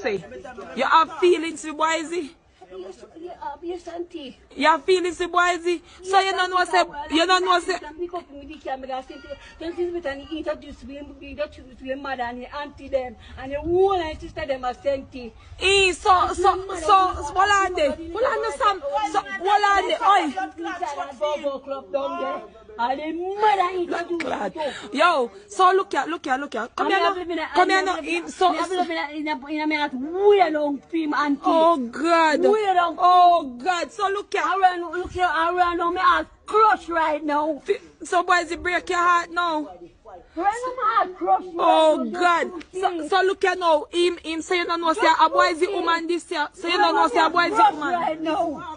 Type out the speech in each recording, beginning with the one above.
Say, you have feelings for Boise? Yes, auntie. You have feelings for Boise? So you don't know say, you don't know say. Hold on there. Hold on there, Sam. So, hold on there. Yo, so look here. Come here now. Oh God. Oh God. So look here. Around me heart crush right now. So boys, it break your heart now. Oh God. So look here now. Him say you don't know say a boy is the woman this year. So you don't know say a boy is the woman. Right now.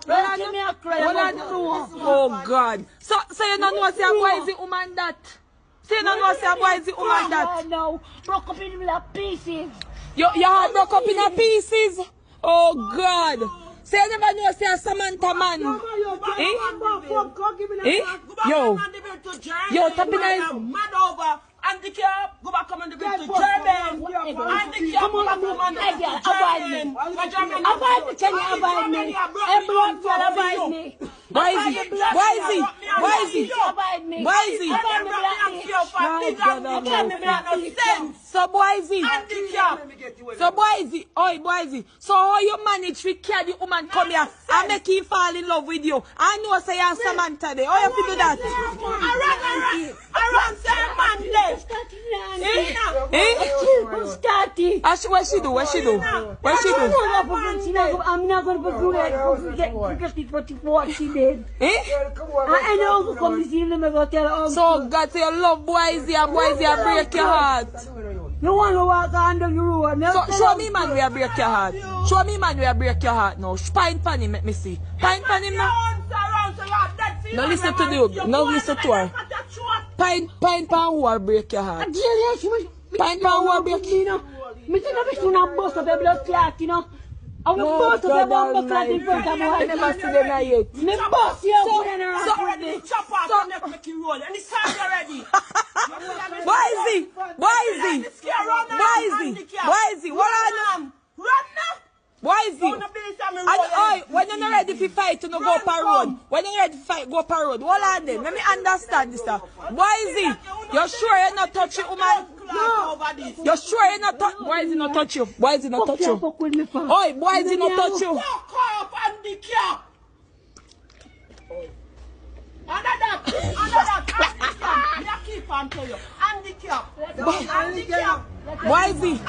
Oh God. So you don't know say a boy is the woman that. So you don't know say a boy is the woman that. No, broke up in pieces. Your heart broke up in pieces. Oh God. So you never know say a Samantha man. Yo, tapping eyes. Handicap, go back come on the bed to German. Handicap, go back come on the bed to German. Avoid me. Everyone avoid me. Boise. So Boise. So how you manage to carry the woman come here and make him fall in love with you? I know say you're Samantha there. How you feel do that? I run same man there. What she do? I'm not going to do that because it's what she did. I know come to see them and go tell her. So God say you love Boise and Boise break your heart. You want to walk under the road. So show me man where break your heart. Show me man where break your heart now. Pine pan him, make me see. Pine pan him now. No listen to the no listen to her. Pine pan who will break your heart. Pine pan who will break your heart. I bust up a blood clot, you know. I will bust up a blood clot in front of my I never see them yet. Me bust you up and Boise, what are them? Boise, when you're not ready to fight, you no go per road. When you're ready to fight, go per road. What are them? Let me understand this stuff. Boise, you're sure you're not touching woman? No. You're sure you're not touch? Boise not touch you. Boise not touch you. Oi, Boise not touch you. Boise.